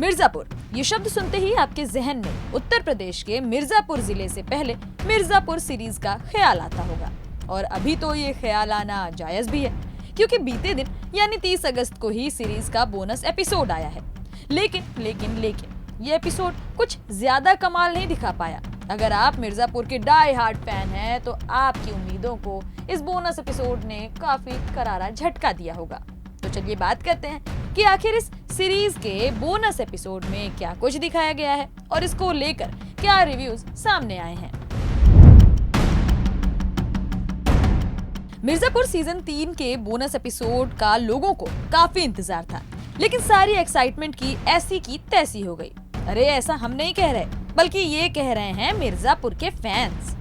मिर्जापुर, ये शब्द सुनते ही आपके जहन में उत्तर प्रदेश के मिर्जापुर जिले से पहले मिर्जापुर सीरीज का ख्याल आता होगा। और अभी तो ये ख्याल आना जायज भी है, क्योंकि बीते दिन यानी 30 अगस्त को ही सीरीज का बोनस एपिसोड आया है। लेकिन ये एपिसोड कुछ ज्यादा कमाल नहीं दिखा पाया। अगर आप मिर्जापुर के डाई हार्ड फैन हैं तो आपकी उम्मीदों को इस बोनस एपिसोड ने काफी करारा झटका दिया होगा। तो चलिए बात करते हैं कि आखिर इस सीरीज के बोनस एपिसोड में क्या कुछ दिखाया गया है और इसको लेकर क्या रिव्यूज सामने आए हैं। मिर्जापुर सीजन 3 के बोनस एपिसोड का लोगों को काफी इंतजार था, लेकिन सारी एक्साइटमेंट की ऐसी की तैसी हो गई। अरे ऐसा हम नहीं कह रहे, बल्कि ये कह रहे हैं मिर्जापुर के फैंस।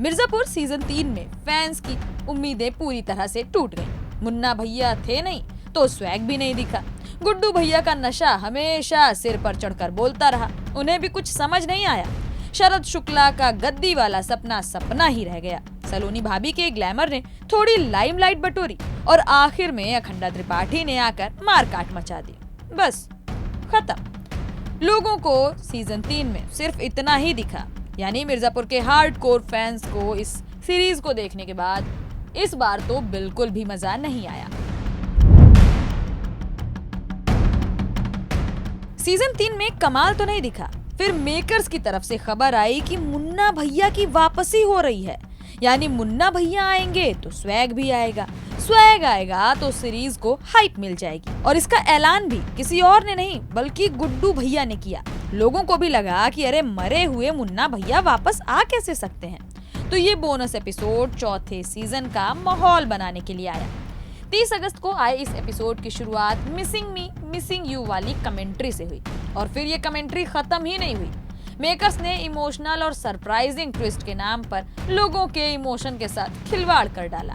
मिर्जापुर सीजन 3 में फैंस की उम्मीदें पूरी तरह से टूट गईं। मुन्ना भैया थे नहीं तो स्वैग भी नहीं दिखा। गुड्डू भैया का नशा हमेशा सिर पर चढ़कर बोलता रहा, उन्हें भी कुछ समझ नहीं आया। शरद शुक्ला का गद्दी वाला सपना सपना ही रह गया। सलोनी भाभी के ग्लैमर ने थोड़ी लाइमलाइट बटोरी और आखिर में अखंडा त्रिपाठी ने आकर मारकाट मचा दी। बस खत्म। लोगों को सीजन 3 में सिर्फ इतना ही दिखा, यानी मिर्जापुर के हार्डकोर फैंस को इस सीरीज को देखने के बाद इस बार तो बिल्कुल भी मजा नहीं आया। सीजन 3 में कमाल तो नहीं दिखा। फिर मेकर्स की तरफ से खबर आई कि मुन्ना भैया की वापसी हो रही है, यानी मुन्ना भैया आएंगे तो स्वैग भी आएगा, स्वैग आएगा तो सीरीज को हाइप मिल जाएगी। और इसका ऐलान भी किसी और ने नहीं बल्कि गुड्डू भैया ने किया। लोगों को भी लगा कि अरे मरे हुए मुन्ना भैया वापस आ कैसे सकते हैं। तो ये बोनस एपिसोड चौथे सीजन का माहौल बनाने के लिए आया। 30 अगस्त को आए इस एपिसोड की शुरुआत मिसिंग मी मिसिंग यू वाली कमेंट्री से हुई, और फिर ये कमेंट्री खत्म ही नहीं हुई। मेकर्स ने इमोशनल और सरप्राइजिंग ट्विस्ट के नाम पर लोगों के इमोशन के साथ खिलवाड़ कर डाला।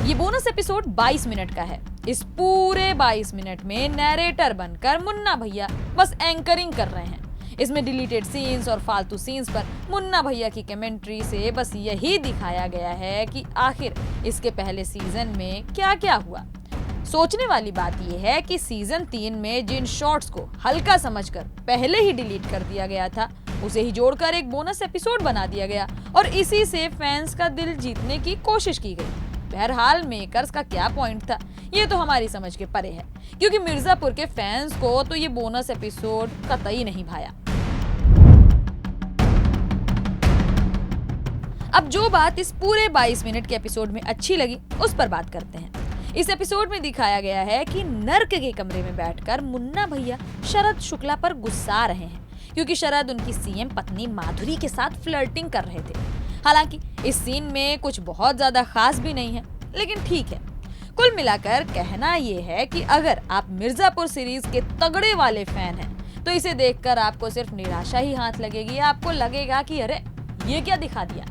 ये बोनस एपिसोड 22 मिनट का है। इस पूरे 22 मिनट में नैरेटर बनकर मुन्ना भैया बस एंकरिंग कर रहे हैं। इसमें डिलीटेड सीन्स और फालतू सीन्स पर मुन्ना भैया की कमेंट्री से बस यही दिखाया गया है कि आखिर इसके पहले सीजन में क्या क्या हुआ। सोचने वाली बात यह है कि सीजन 3 में जिन शॉट्स को हल्का समझकर पहले ही डिलीट कर दिया गया था, उसे ही जोड़कर एक बोनस एपिसोड बना दिया गया और इसी से फैंस का दिल जीतने की कोशिश की गई। बहरहाल मेकर्स का क्या पॉइंट था ये तो हमारी समझ के परे है, क्योंकि मिर्जापुर के फैंस को तो ये बोनस एपिसोड कतई नहीं भाया। अब जो बात इस पूरे 22 मिनट के एपिसोड में अच्छी लगी उस पर बात करते हैं। इस एपिसोड में दिखाया गया है कि नर्क के कमरे में बैठकर मुन्ना भैया शरद शुक्ला पर गुस्सा रहे हैं, क्योंकि शरद उनकी सीएम पत्नी माधुरी के साथ फ्लर्टिंग कर रहे थे। हालांकि इस सीन में कुछ बहुत ज्यादा खास भी नहीं है, लेकिन ठीक है। कुल मिलाकर कहना यह है कि अगर आप मिर्जापुर सीरीज के तगड़े वाले फैन हैं तो इसे देखकर आपको सिर्फ निराशा ही हाथ लगेगी। आपको लगेगा कि अरे ये क्या दिखा दिया।